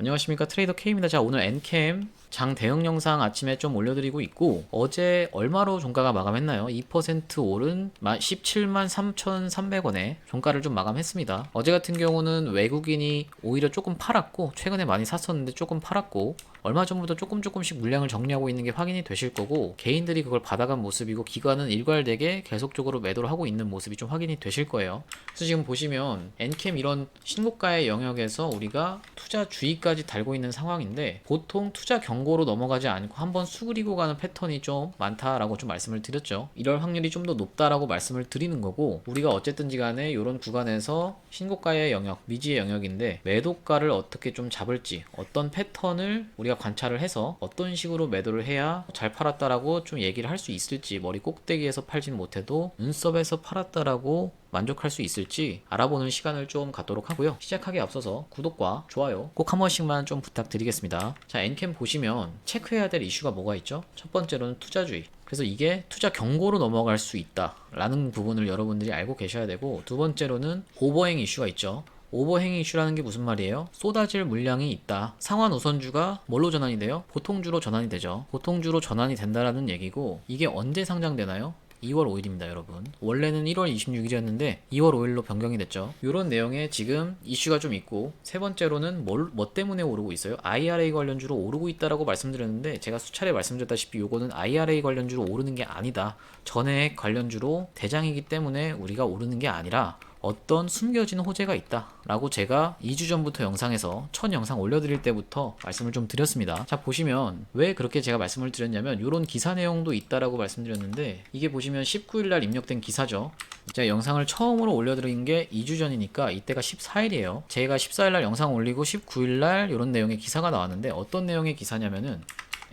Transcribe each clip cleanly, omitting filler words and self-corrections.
안녕하십니까, 트레이더 K입니다. 자, 오늘 엔캠 장 대응 영상 아침에 좀 올려드리고 있고, 어제 얼마로 종가가 마감했나요? 2% 오른 17만 3,300원에 종가를 좀 마감했습니다. 어제 같은 경우는 외국인이 오히려 조금 팔았고, 최근에 많이 샀었는데 조금 팔았고, 얼마 전부터 조금씩 물량을 정리하고 있는 게 확인이 되실 거고, 개인들이 그걸 받아간 모습이고, 기관은 일괄되게 계속적으로 매도를 하고 있는 모습이 좀 확인이 되실 거예요. 그래서 지금 보시면 엔캠 이런 신고가의 영역에서 우리가 투자 주의까지 달고 있는 상황인데, 보통 투자 경고로 넘어가지 않고 한번 수그리고 가는 패턴이 좀 많다라고 좀 말씀을 드렸죠. 이럴 확률이 좀 더 높다라고 말씀을 드리는 거고, 우리가 어쨌든지 간에 이런 구간에서 신고가의 영역, 미지의 영역인데 매도가를 어떻게 좀 잡을지, 어떤 패턴을 우리가 관찰을 해서 어떤 식으로 매도를 해야 잘 팔았다라고 좀 얘기를 할 수 있을지, 머리 꼭대기에서 팔지는 못해도 눈썹에서 팔았다라고 만족할 수 있을지 알아보는 시간을 좀 갖도록 하고요. 시작하기에 앞서서 구독과 좋아요 꼭 한 번씩만 좀 부탁드리겠습니다. 자, 엔캠 보시면 체크해야 될 이슈가 뭐가 있죠? 첫 번째로는 투자주의. 그래서 이게 투자 경고로 넘어갈 수 있다 라는 부분을 여러분들이 알고 계셔야 되고, 두 번째로는 오버행 이슈가 있죠. 오버행 이슈라는 게 무슨 말이에요? 쏟아질 물량이 있다. 상환 우선주가 뭘로 전환이 돼요? 보통주로 전환이 되죠. 보통주로 전환이 된다라는 얘기고, 이게 언제 상장되나요? 2월 5일입니다, 여러분. 원래는 1월 26일이었는데 2월 5일로 변경이 됐죠. 이런 내용에 지금 이슈가 좀 있고, 세 번째로는 뭐 때문에 오르고 있어요? IRA 관련주로 오르고 있다라고 말씀드렸는데, 제가 수차례 말씀드렸다시피 요거는 IRA 관련주로 오르는 게 아니다. 전액 관련주로 대장이기 때문에 우리가 오르는 게 아니라 어떤 숨겨진 호재가 있다 라고 제가 2주 전부터 영상에서 첫 영상 올려드릴 때부터 말씀을 좀 드렸습니다. 자, 보시면 왜 그렇게 제가 말씀을 드렸냐면, 이런 기사 내용도 있다라고 말씀드렸는데, 이게 보시면 19일날 입력된 기사죠. 제가 영상을 처음으로 올려드린 게 2주 전이니까 이때가 14일이에요 제가 14일날 영상 올리고 19일날 이런 내용의 기사가 나왔는데, 어떤 내용의 기사냐면은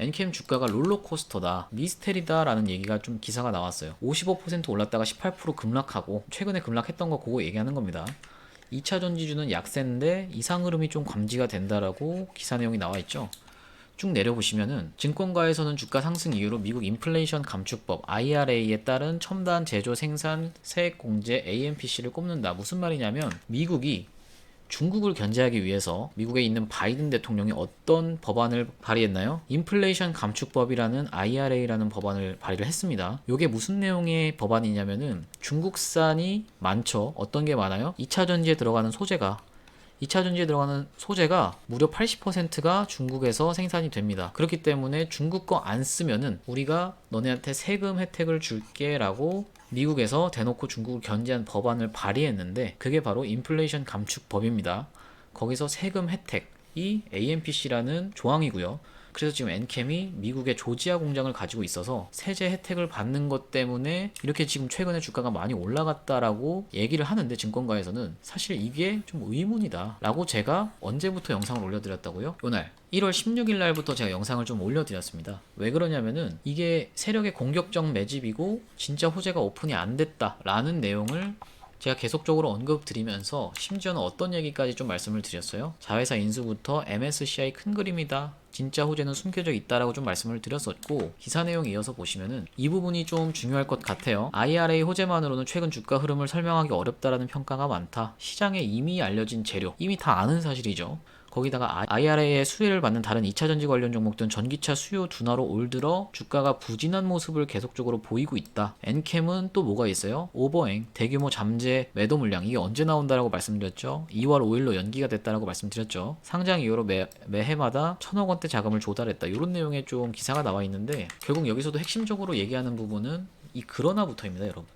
엔캠 주가가 롤러코스터다, 미스테리다 라는 얘기가 좀 기사가 나왔어요. 55% 올랐다가 18% 급락하고, 최근에 급락했던 거 그거 얘기하는 겁니다. 2차 전지주는 약세인데 이상 흐름이 좀 감지가 된다라고 기사 내용이 나와 있죠. 쭉 내려보시면은 증권가에서는 주가 상승 이유로 미국 인플레이션 감축법 IRA에 따른 첨단 제조 생산 세액 공제 AMPC를 꼽는다. 무슨 말이냐면, 미국이 중국을 견제하기 위해서 미국에 있는 바이든 대통령이 어떤 법안을 발의했나요? 인플레이션 감축법이라는 IRA라는 법안을 발의를 했습니다. 이게 무슨 내용의 법안이냐면은, 중국산이 많죠. 어떤 게 많아요? 2차 전지에 들어가는 소재가 2차 전지에 들어가는 소재가 무려 80%가 중국에서 생산이 됩니다. 그렇기 때문에 중국 거 안 쓰면은 우리가 너네한테 세금 혜택을 줄게 라고 미국에서 대놓고 중국을 견제한 법안을 발의했는데, 그게 바로 인플레이션 감축법입니다. 거기서 세금 혜택이 AMPC라는 조항이고요. 그래서 지금 엔캠이 미국의 조지아 공장을 가지고 있어서 세제 혜택을 받는 것 때문에 이렇게 지금 최근에 주가가 많이 올라갔다라고 얘기를 하는데, 증권가에서는 사실 이게 좀 의문이다 라고 제가 언제부터 영상을 올려드렸다고요? 이날 1월 16일 날부터 제가 영상을 좀 올려드렸습니다. 왜 그러냐면은, 이게 세력의 공격적 매집이고 진짜 호재가 오픈이 안 됐다 라는 내용을 제가 계속적으로 언급드리면서, 심지어는 어떤 얘기까지 좀 말씀을 드렸어요. 자회사 인수부터 MSCI 큰 그림이다, 진짜 호재는 숨겨져 있다라고 좀 말씀을 드렸었고, 기사 내용 이어서 보시면은 이 부분이 좀 중요할 것 같아요. IRA 호재만으로는 최근 주가 흐름을 설명하기 어렵다라는 평가가 많다. 시장에 이미 알려진 재료, 이미 다 아는 사실이죠. 거기다가 IRA의 수혜를 받는 다른 2차 전지 관련 종목들은 전기차 수요 둔화로 올 들어 주가가 부진한 모습을 계속적으로 보이고 있다. 엔캠은 또 뭐가 있어요? 오버행, 대규모 잠재 매도 물량, 이게 언제 나온다라고 말씀드렸죠? 2월 5일로 연기가 됐다라고 말씀드렸죠. 상장 이후로 매해마다 1,000억 원대 자금을 조달했다. 이런 내용의 좀 기사가 나와 있는데, 결국 여기서도 핵심적으로 얘기하는 부분은 이 그러나부터입니다, 여러분.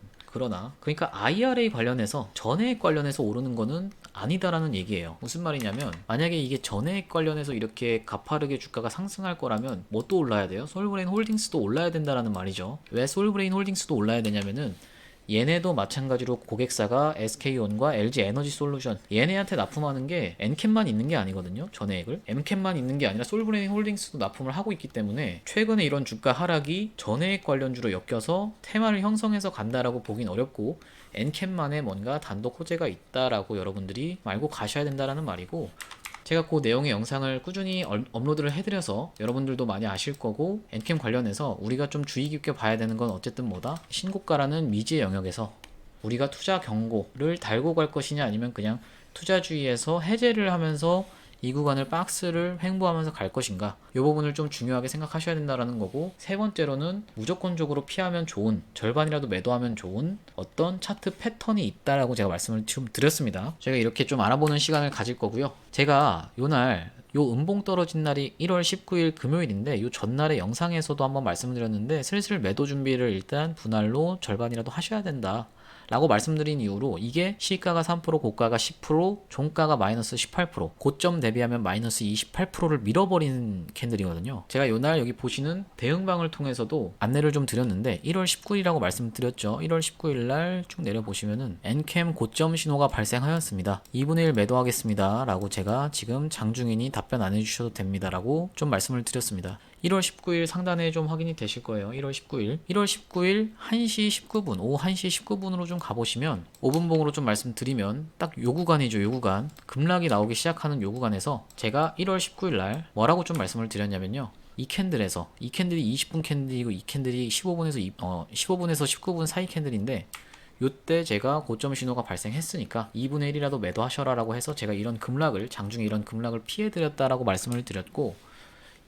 그러니까 IRA 관련해서, 전해액 관련해서 오르는 거는 아니다라는 얘기예요. 무슨 말이냐면, 만약에 이게 전해액 관련해서 이렇게 가파르게 주가가 상승할 거라면 뭐 또 올라야 돼요? 솔브레인 홀딩스도 올라야 된다라는 말이죠. 왜 솔브레인 홀딩스도 올라야 되냐면은, 얘네도 마찬가지로 고객사가 SK온과 LG에너지솔루션, 얘네한테 납품하는 게 엔캠만 있는 게 아니거든요. 전해액을 엔캠만 있는 게 아니라 솔브레인 홀딩스도 납품을 하고 있기 때문에, 최근에 이런 주가 하락이 전해액 관련주로 엮여서 테마를 형성해서 간다라고 보긴 어렵고, 엔캠만의 뭔가 단독 호재가 있다라고 여러분들이 알고 가셔야 된다라는 말이고, 제가 그 내용의 영상을 꾸준히 업로드를 해드려서 여러분들도 많이 아실 거고, 엔캠 관련해서 우리가 좀 주의 깊게 봐야 되는 건 어쨌든 뭐다? 신고가라는 미지의 영역에서 우리가 투자 경고를 달고 갈 것이냐, 아니면 그냥 투자주의에서 해제를 하면서 이 구간을 박스를 횡보하면서 갈 것인가, 이 부분을 좀 중요하게 생각하셔야 된다라는 거고, 세 번째로는 무조건적으로 피하면 좋은, 절반이라도 매도하면 좋은 어떤 차트 패턴이 있다라고 제가 말씀을 좀 드렸습니다. 제가 이렇게 좀 알아보는 시간을 가질 거고요. 제가 요날 요 음봉 떨어진 날이 1월 19일 금요일인데 요 전날의 영상에서도 한번 말씀드렸는데 슬슬 매도 준비를 일단 분할로 절반이라도 하셔야 된다 라고 말씀드린 이후로 이게 시가가 3%, 고가가 10%, 종가가 마이너스 18%, 고점 대비하면 마이너스 28%를 밀어버리는 캔들이거든요. 제가 요날 여기 보시는 대응방을 통해서도 안내를 좀 드렸는데 1월 19일이라고 말씀드렸죠. 1월 19일 날 쭉 내려보시면은 엔캠 고점 신호가 발생하였습니다. 2분의 1 매도하겠습니다 라고 제가 지금 장중인이 답변 안 해주셔도 됩니다 라고 좀 말씀을 드렸습니다. 1월 19일 상단에 좀 확인이 되실 거예요. 1월 19일 1시 19분, 오후 1시 19분으로 좀 가보시면 5분봉으로 좀 말씀드리면 딱 요 구간이죠. 요 구간. 급락이 나오기 시작하는 요 구간에서 제가 1월 19일 날 뭐라고 좀 말씀을 드렸냐면요. 이 캔들에서, 이 캔들이 20분 캔들이고 이 캔들이 15분에서 19분 사이 캔들인데 요때 제가 고점 신호가 발생했으니까 2분의 1이라도 매도하셔라 라고 해서 제가 이런 급락을, 장중에 이런 급락을 피해드렸다라고 말씀을 드렸고,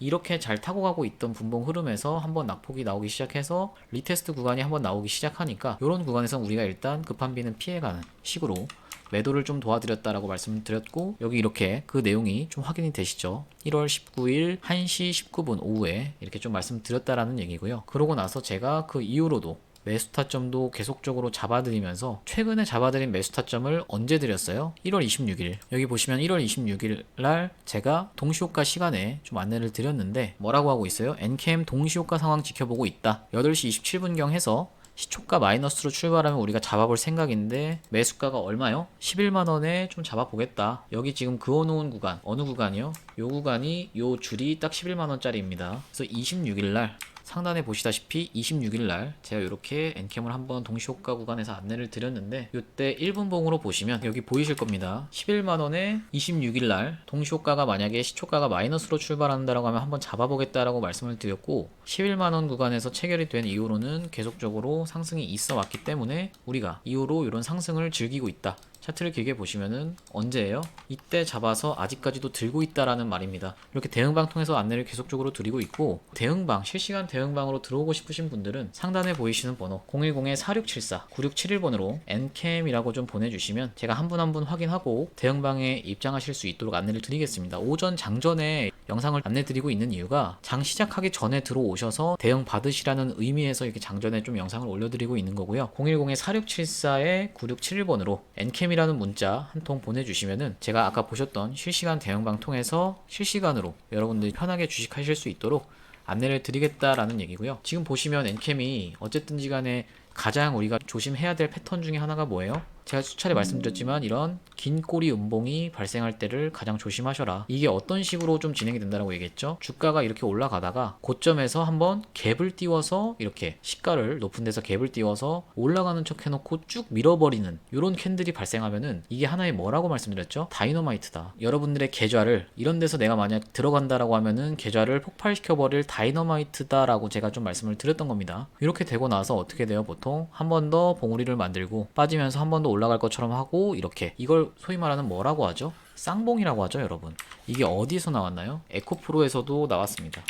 이렇게 잘 타고 가고 있던 분봉 흐름에서 한번 낙폭이 나오기 시작해서 리테스트 구간이 한번 나오기 시작하니까 이런 구간에서 우리가 일단 급한 비는 피해가는 식으로 매도를 좀 도와드렸다라고 말씀드렸고, 여기 이렇게 그 내용이 좀 확인이 되시죠. 1월 19일 1시 19분 오후에 이렇게 좀 말씀드렸다라는 얘기고요. 그러고 나서 제가 그 이후로도 매수 타점도 계속적으로 잡아드리면서 최근에 잡아드린 매수 타점을 언제 드렸어요? 1월 26일. 여기 보시면 1월 26일 날 제가 동시호가 시간에 좀 안내를 드렸는데 뭐라고 하고 있어요? 엔캠 동시호가 상황 지켜보고 있다. 8시 27분경 해서 시초가 마이너스로 출발하면 우리가 잡아볼 생각인데 매수가가 얼마요? 11만원에 좀 잡아보겠다. 여기 지금 그어놓은 구간, 어느 구간이요? 요 구간이 요 줄이 딱 11만원짜리입니다. 그래서 26일날 상단에 보시다시피 26일날 제가 이렇게 엔캠을 한번 동시호가 구간에서 안내를 드렸는데 이때 1분봉으로 보시면 여기 보이실 겁니다. 11만원에 26일날 동시호가가 만약에 시초가가 마이너스로 출발한다라고 하면 한번 잡아보겠다라고 말씀을 드렸고, 11만원 구간에서 체결이 된 이후로는 계속적으로 상승이 있어 왔기 때문에 우리가 이후로 이런 상승을 즐기고 있다. 차트를 길게 보시면은 언제예요? 이때 잡아서 아직까지도 들고 있다라는 말입니다. 이렇게 대응방 통해서 안내를 계속적으로 드리고 있고, 대응방, 실시간 대응방으로 들어오고 싶으신 분들은 상단에 보이시는 번호 010-4674-9671번으로 엔캠이라고 좀 보내주시면 제가 한 분 한 분 확인하고 대응방에 입장하실 수 있도록 안내를 드리겠습니다. 오전 장전에 영상을 안내 드리고 있는 이유가 장 시작하기 전에 들어오셔서 대응 받으시라는 의미에서 이렇게 장전에 좀 영상을 올려드리고 있는 거고요. 010-4674-9671번으로 엔캠이라는 문자 한 통 보내주시면은 제가 아까 보셨던 실시간 대응방 통해서 실시간으로 여러분들이 편하게 주식하실 수 있도록 안내를 드리겠다라는 얘기고요. 지금 보시면 엔캠이 어쨌든지 간에 가장 우리가 조심해야 될 패턴 중에 하나가 뭐예요? 제가 수차례 말씀드렸지만 이런 긴 꼬리 음봉이 발생할 때를 가장 조심하셔라. 이게 어떤 식으로 좀 진행이 된다고 얘기했죠? 주가가 이렇게 올라가다가 고점에서 한번 갭을 띄워서 이렇게 시가를 높은 데서 갭을 띄워서 올라가는 척 해놓고 쭉 밀어버리는 이런 캔들이 발생하면은 이게 하나의 뭐라고 말씀드렸죠? 다이너마이트다. 여러분들의 계좌를 이런 데서 내가 만약 들어간다라고 하면은 계좌를 폭발시켜버릴 다이너마이트다라고 제가 좀 말씀을 드렸던 겁니다. 이렇게 되고 나서 어떻게 돼요? 보통 한 번 더 봉우리를 만들고 빠지면서 한 번 더 올라갈 것처럼 하고, 이렇게 이걸 소위 말하는 뭐라고 하죠? 쌍봉이라고 하죠, 여러분. 이게 어디서 나왔나요? 에코프로에서도 나왔습니다.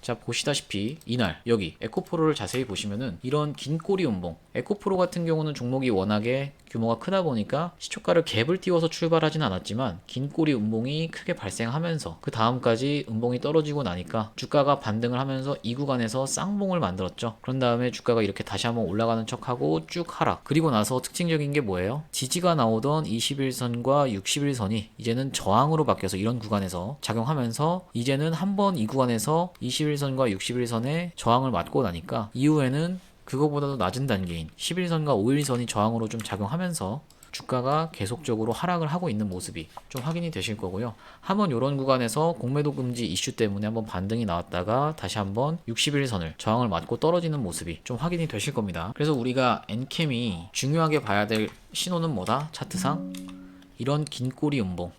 자, 보시다시피 이날 여기 에코프로를 자세히 보시면은 이런 긴 꼬리 음봉, 에코프로 같은 경우는 종목이 워낙에 규모가 크다 보니까 시초가를 갭을 띄워서 출발하진 않았지만 긴 꼬리 음봉이 크게 발생하면서 그 다음까지 음봉이 떨어지고 나니까 주가가 반등을 하면서 이 구간에서 쌍봉을 만들었죠. 그런 다음에 주가가 이렇게 다시 한번 올라가는 척하고 쭉 하락. 그리고 나서 특징적인 게 뭐예요? 지지가 나오던 21선과 61선이 이제는 저항으로 바뀌어서 이런 구간에서 작용하면서 이제는 한번 이 구간에서 21선과 61선에 저항을 맞고 나니까 이후에는 그거보다도 낮은 단계인 11선과 5일선이 저항으로 좀 작용하면서 주가가 계속적으로 하락을 하고 있는 모습이 좀 확인이 되실 거고요. 한번 이런 구간에서 공매도 금지 이슈 때문에 한번 반등이 나왔다가 다시 한번 61선을 저항을 맞고 떨어지는 모습이 좀 확인이 되실 겁니다. 그래서 우리가 엔캠이 중요하게 봐야 될 신호는 뭐다? 차트상 이런 긴 꼬리 음봉,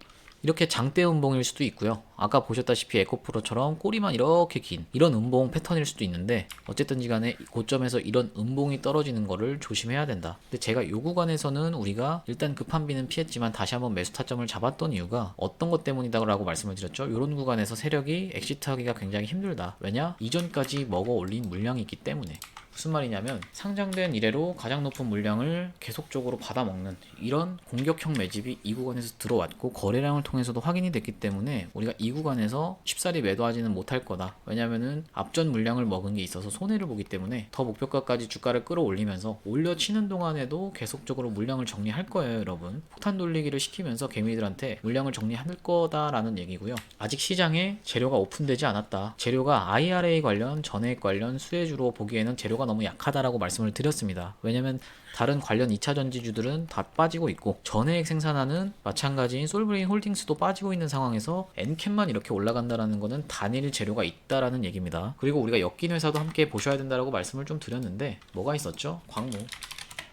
이렇게 장대 음봉일 수도 있고요. 아까 보셨다시피 에코프로처럼 꼬리만 이렇게 긴 이런 음봉 패턴일 수도 있는데 어쨌든지 간에 고점에서 이런 음봉이 떨어지는 거를 조심해야 된다. 근데 제가 이 구간에서는 우리가 일단 급한비는 피했지만 다시 한번 매수 타점을 잡았던 이유가 어떤 것 때문이다 라고 말씀을 드렸죠. 이런 구간에서 세력이 엑시트하기가 굉장히 힘들다. 왜냐? 이전까지 먹어 올린 물량이 있기 때문에. 무슨 말이냐면 상장된 이래로 가장 높은 물량을 계속적으로 받아먹는 이런 공격형 매집이 이 구간에서 들어왔고 거래량을 통해서도 확인이 됐기 때문에 우리가 이 구간에서 쉽사리 매도하지는 못할 거다. 왜냐면은 앞전 물량을 먹은 게 있어서 손해를 보기 때문에 더 목표가까지 주가를 끌어올리면서 올려치는 동안에도 계속적으로 물량을 정리할 거예요, 여러분. 폭탄 돌리기를 시키면서 개미들한테 물량을 정리할 거다라는 얘기고요. 아직 시장에 재료가 오픈되지 않았다. 재료가 IRA 관련, 전해액 관련 수혜주로 보기에는 재료가 너무 약하다라고 말씀을 드렸습니다. 왜냐면 다른 관련 2차 전지주들은 다 빠지고 있고 전해액 생산하는 마찬가지인 솔브레인 홀딩스도 빠지고 있는 상황에서 엔캠만 이렇게 올라간다라는 거는 단일 재료가 있다라는 얘기입니다. 그리고 우리가 엮인 회사도 함께 보셔야 된다라고 말씀을 좀 드렸는데 뭐가 있었죠? 광무.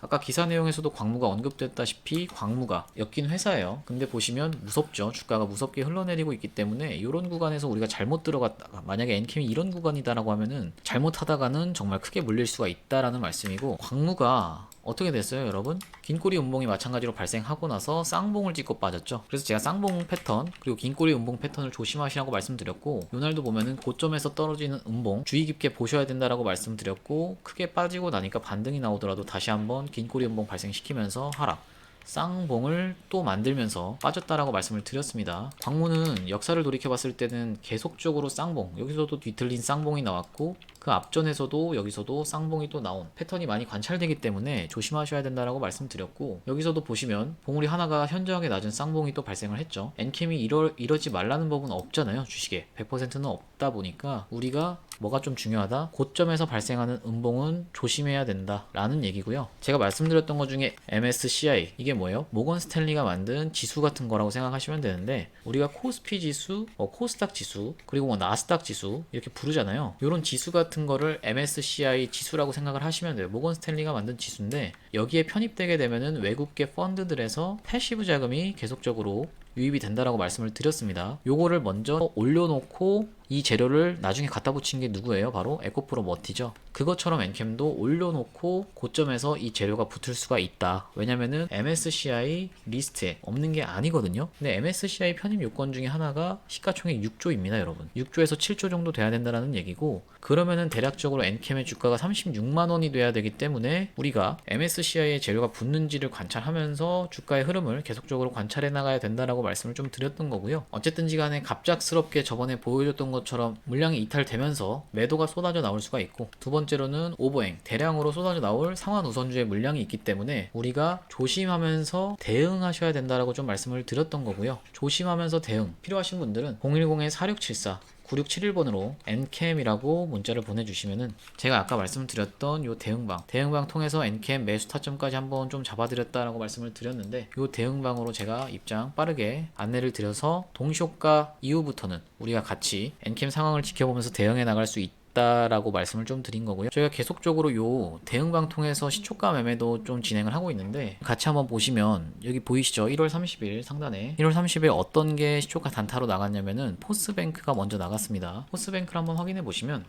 아까 기사 내용에서도 광무가 언급됐다시피 광무가 엮인 회사예요. 근데 보시면 무섭죠. 주가가 무섭게 흘러내리고 있기 때문에 이런 구간에서 우리가 잘못 들어갔다가 만약에 엔캠이 이런 구간이다라고 하면은 잘못하다가는 정말 크게 물릴 수가 있다라는 말씀이고 광무가 어떻게 됐어요, 여러분? 긴꼬리 음봉이 마찬가지로 발생하고 나서 쌍봉을 찍고 빠졌죠. 그래서 제가 쌍봉 패턴 그리고 긴꼬리 음봉 패턴을 조심하시라고 말씀드렸고 요날도 보면은 고점에서 떨어지는 음봉 주의 깊게 보셔야 된다라고 말씀드렸고 크게 빠지고 나니까 반등이 나오더라도 다시 한번 긴꼬리 음봉 발생시키면서 하락 쌍봉을 또 만들면서 빠졌다라고 말씀을 드렸습니다. 광무는 역사를 돌이켜봤을 때는 계속적으로 쌍봉, 여기서도 뒤틀린 쌍봉이 나왔고 그 앞전에서도 여기서도 쌍봉이 또 나온 패턴이 많이 관찰되기 때문에 조심하셔야 된다라고 말씀드렸고 여기서도 보시면 봉우리 하나가 현저하게 낮은 쌍봉이 또 발생을 했죠. 엔캠이 이러지 말라는 법은 없잖아요. 주식에 100%는 없다 보니까 우리가 뭐가 좀 중요하다? 고점에서 발생하는 음봉은 조심해야 된다 라는 얘기고요. 제가 말씀드렸던 것 중에 MSCI 이게 뭐예요? 모건 스탠리가 만든 지수 같은 거라고 생각하시면 되는데 우리가 코스피 지수, 코스닥 지수 그리고 뭐 나스닥 지수 이렇게 부르잖아요. 이런 지수 같은 거를 MSCI 지수라고 생각을 하시면 돼요. 모건 스탠리가 만든 지수인데 여기에 편입되게 되면은 외국계 펀드들에서 패시브 자금이 계속적으로 유입이 된다라고 말씀을 드렸습니다. 요거를 먼저 올려놓고 이 재료를 나중에 갖다 붙인 게 누구예요? 바로 에코프로 머티죠. 그것처럼 엔캠도 올려놓고 고점에서 이 재료가 붙을 수가 있다. 왜냐면은 MSCI 리스트에 없는 게 아니거든요. 근데 MSCI 편입 요건 중에 하나가 시가총액 6조입니다, 여러분. 6조에서 7조 정도 돼야 된다는 얘기고 그러면은 대략적으로 엔캠의 주가가 36만 원이 돼야 되기 때문에 우리가 MSCI의 재료가 붙는지를 관찰하면서 주가의 흐름을 계속적으로 관찰해 나가야 된다라고 말씀을 좀 드렸던 거고요. 어쨌든지 간에 갑작스럽게 저번에 보여줬던 것처럼 물량이 이탈되면서 매도가 쏟아져 나올 수가 있고 두 번째로는 오버행, 대량으로 쏟아져 나올 상환 우선주의 물량이 있기 때문에 우리가 조심하면서 대응하셔야 된다라고 좀 말씀을 드렸던 거고요. 조심하면서 대응 필요하신 분들은 010-4674 9671번으로 NCAM이라고 문자를 보내주시면은 제가 아까 말씀드렸던 요 대응방 통해서 NCAM 매수 타점까지 한번 좀 잡아드렸다라고 말씀을 드렸는데 요 대응방으로 제가 입장 빠르게 안내를 드려서 동시효과 이후부터는 우리가 같이 NCAM 상황을 지켜보면서 대응해 나갈 수 있다라고 말씀을 좀 드린 거고요. 저희가 계속적으로 요 대응방 통해서 시초가 매매도 좀 진행을 하고 있는데 같이 한번 보시면 여기 보이시죠? 1월 30일 상단에 1월 30일 어떤 게 시초가 단타로 나갔냐면은 포스뱅크가 먼저 나갔습니다. 포스뱅크를 한번 확인해 보시면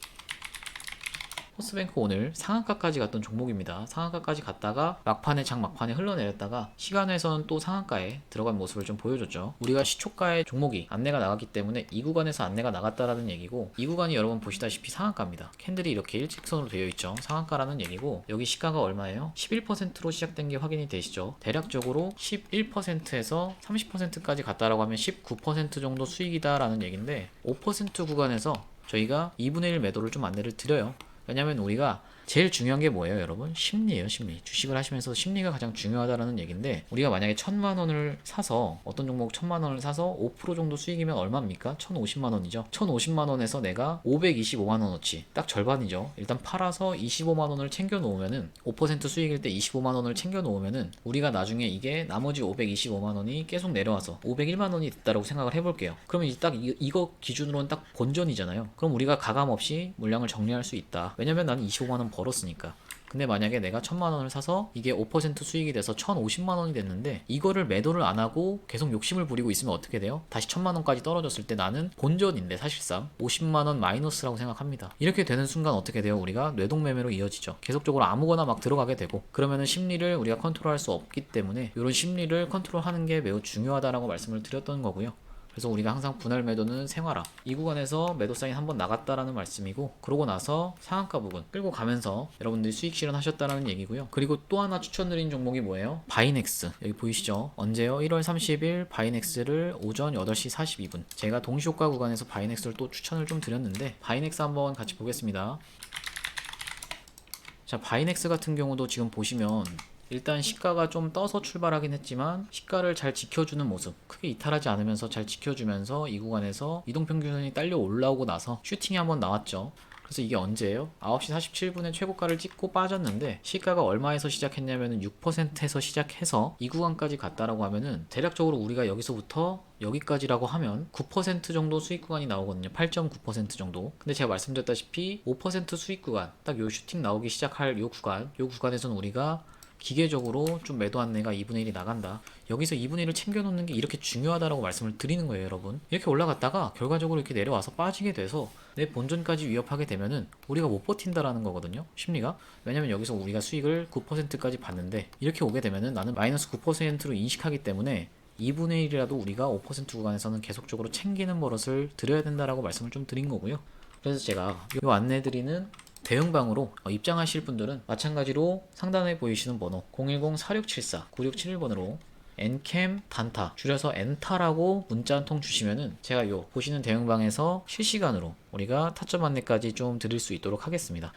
포스뱅크 오늘 상한가까지 갔던 종목입니다. 상한가까지 갔다가 막판에 흘러내렸다가 시간에서는 또 상한가에 들어간 모습을 좀 보여줬죠. 우리가 시초가의 종목이 안내가 나갔기 때문에 이 구간에서 안내가 나갔다라는 얘기고 이 구간이 여러분 보시다시피 상한가입니다. 캔들이 이렇게 일직선으로 되어 있죠. 상한가라는 얘기고 여기 시가가 얼마예요? 11%로 시작된 게 확인이 되시죠. 대략적으로 11%에서 30%까지 갔다라고 하면 19% 정도 수익이다라는 얘기인데 5% 구간에서 저희가 2분의 1 매도를 좀 안내를 드려요. 왜냐면 우리가 제일 중요한 게 뭐예요, 여러분? 심리예요, 심리. 주식을 하시면서 심리가 가장 중요하다는 얘기인데 우리가 만약에 1000만 원을 사서 어떤 종목 1000만 원을 사서 5% 정도 수익이면 얼마입니까? 1050만 원이죠. 1050만 원에서 내가 525만 원어치 딱 절반이죠. 일단 팔아서 25만 원을 챙겨 놓으면은 5% 수익일 때 25만 원을 챙겨 놓으면은 우리가 나중에 이게 나머지 525만 원이 계속 내려와서 501만 원이 됐다라고 생각을 해볼게요. 그러면 이제 딱 이거 기준으로는 딱 본전이잖아요. 그럼 우리가 가감 없이 물량을 정리할 수 있다. 왜냐면 나는 25만 원 벌었으니까. 근데 만약에 내가 1000만원을 사서 이게 5% 수익이 돼서 1050만원이 됐는데 이거를 매도를 안 하고 계속 욕심을 부리고 있으면 어떻게 돼요? 다시 1000만원까지 떨어졌을 때 나는 본전인데 사실상 50만원 마이너스라고 생각합니다. 이렇게 되는 순간 어떻게 돼요? 우리가 뇌동매매로 이어지죠. 계속적으로 아무거나 막 들어가게 되고, 그러면은 심리를 우리가 컨트롤할 수 없기 때문에 이런 심리를 컨트롤하는 게 매우 중요하다라고 말씀을 드렸던 거고요. 그래서 우리가 항상 분할 매도는 생활화, 이 구간에서 매도 사인 한번 나갔다라는 말씀이고, 그러고 나서 상한가 부분 끌고 가면서 여러분들이 수익 실현하셨다라는 얘기고요. 그리고 또 하나 추천드린 종목이 뭐예요? 바이넥스. 여기 보이시죠? 언제요? 1월 30일 바이넥스를 오전 8시 42분 제가 동시효과 구간에서 바이넥스를 또 추천을 좀 드렸는데, 바이넥스 한번 같이 보겠습니다. 자, 바이넥스 같은 경우도 지금 보시면 일단 시가가 좀 떠서 출발하긴 했지만 시가를 잘 지켜주는 모습, 크게 이탈하지 않으면서 잘 지켜주면서 이 구간에서 이동평균선이 딸려 올라오고 나서 슈팅이 한번 나왔죠. 그래서 이게 언제예요? 9시 47분에 최고가를 찍고 빠졌는데 시가가 얼마에서 시작했냐면은 6%에서 시작해서 이 구간까지 갔다라고 하면은 대략적으로 우리가 여기서부터 여기까지라고 하면 9% 정도 수익 구간이 나오거든요. 8.9% 정도. 근데 제가 말씀드렸다시피 5% 수익 구간, 딱 요 슈팅 나오기 시작할 요 구간에서는 우리가 기계적으로 좀 매도 안내가 2분의 1이 나간다. 여기서 2분의 1을 챙겨놓는 게 이렇게 중요하다라고 말씀을 드리는 거예요, 여러분. 이렇게 올라갔다가 결과적으로 이렇게 내려와서 빠지게 돼서 내 본전까지 위협하게 되면은 우리가 못 버틴다라는 거거든요, 심리가. 왜냐면 여기서 우리가 수익을 9%까지 봤는데 이렇게 오게 되면은 나는 마이너스 9%로 인식하기 때문에 2분의 1이라도 우리가 5% 구간에서는 계속적으로 챙기는 버릇을 들여야 된다라고 말씀을 좀 드린 거고요. 그래서 제가 이 안내드리는 대응방으로 입장하실 분들은 마찬가지로 상단에 보이시는 번호 010-4674-9671번으로 엔캠 단타, 줄여서 엔타라고 문자 한 통 주시면은 제가 요 보시는 대응방에서 실시간으로 우리가 타점 안내까지 좀 드릴 수 있도록 하겠습니다.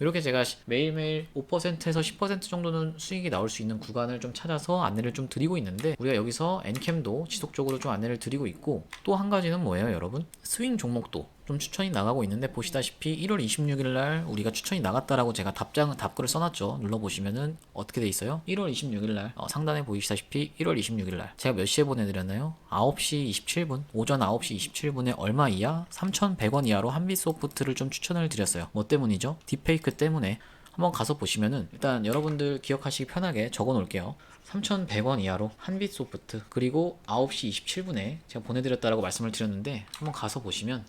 이렇게 제가 매일매일 5%에서 10% 정도는 수익이 나올 수 있는 구간을 좀 찾아서 안내를 좀 드리고 있는데, 우리가 여기서 엔캠도 지속적으로 좀 안내를 드리고 있고, 또 한 가지는 뭐예요, 여러분? 스윙 종목도 좀 추천이 나가고 있는데, 보시다시피 1월 26일 날 우리가 추천이 나갔다라고 제가 답글을 써놨죠. 눌러보시면은 어떻게 돼 있어요? 1월 26일 날 상단에 보이시다시피 1월 26일 날 제가 몇 시에 보내드렸나요? 9시 27분, 오전 9시 27분에 얼마 이하? 3,100원 이하로 한빛소프트를 좀 추천을 드렸어요. 뭐 때문이죠? 딥페이크 때문에. 한번 가서 보시면은 일단 여러분들 기억하시기 편하게 적어 놓을게요. 3,100원 이하로 한빛소프트, 그리고 9시 27분에 제가 보내드렸다라고 말씀을 드렸는데, 한번 가서 보시면,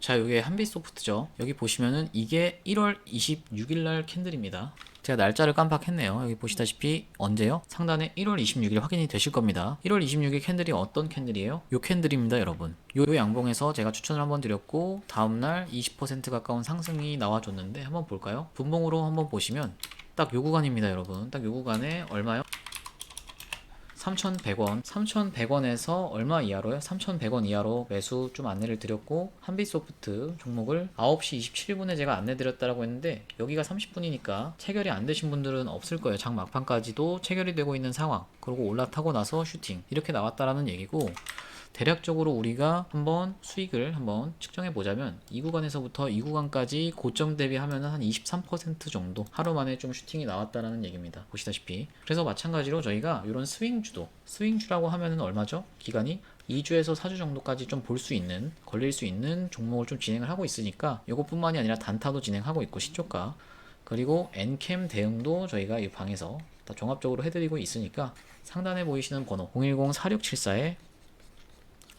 자, 이게 한빛소프트죠. 여기 보시면은 이게 1월 26일 날 캔들입니다. 제가 날짜를 깜빡했네요. 여기 보시다시피 언제요? 상단에 1월 26일 확인이 되실 겁니다. 1월 26일 캔들이 어떤 캔들이에요? 요 캔들입니다, 여러분. 요 양봉에서 제가 추천을 한번 드렸고, 다음날 20% 가까운 상승이 나와줬는데, 한번 볼까요? 분봉으로 한번 보시면 딱 요 구간입니다, 여러분. 딱 요 구간에 얼마요? 3,100원, 3,100원에서 얼마 이하로요? 3,100원 이하로 매수 좀 안내를 드렸고, 한빛소프트 종목을 9시 27분에 제가 안내 드렸다라고 했는데, 여기가 30분이니까 체결이 안 되신 분들은 없을 거예요. 장 막판까지도 체결이 되고 있는 상황, 그리고 올라타고 나서 슈팅, 이렇게 나왔다라는 얘기고, 대략적으로 우리가 한번 수익을 한번 측정해 보자면 이 구간에서부터 이 구간까지 고점 대비하면 한 23% 정도 하루 만에 좀 슈팅이 나왔다라는 얘기입니다. 보시다시피. 그래서 마찬가지로 저희가 이런 스윙주라고 하면은 얼마죠? 기간이 2주에서 4주 정도까지 좀 볼 수 있는, 걸릴 수 있는 종목을 좀 진행을 하고 있으니까 이것뿐만이 아니라 단타도 진행하고 있고, 시초가, 그리고 엔캠 대응도 저희가 이 방에서 다 종합적으로 해드리고 있으니까 상단에 보이시는 번호 010-4674에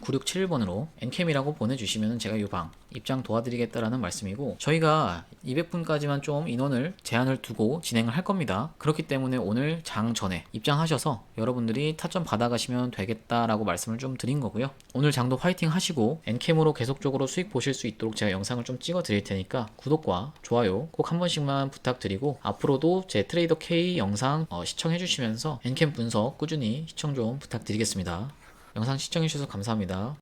9671번으로 엔캠이라고 보내주시면 제가 이 방 입장 도와드리겠다라는 말씀이고, 저희가 200분까지만 좀 인원을 제한을 두고 진행을 할 겁니다. 그렇기 때문에 오늘 장 전에 입장하셔서 여러분들이 타점 받아가시면 되겠다라고 말씀을 좀 드린 거고요. 오늘 장도 화이팅 하시고 엔캠으로 계속적으로 수익 보실 수 있도록 제가 영상을 좀 찍어 드릴 테니까 구독과 좋아요 꼭 한 번씩만 부탁드리고, 앞으로도 제 트레이더 K 영상 시청해 주시면서 엔캠 분석 꾸준히 시청 좀 부탁드리겠습니다. 영상 시청해주셔서 감사합니다.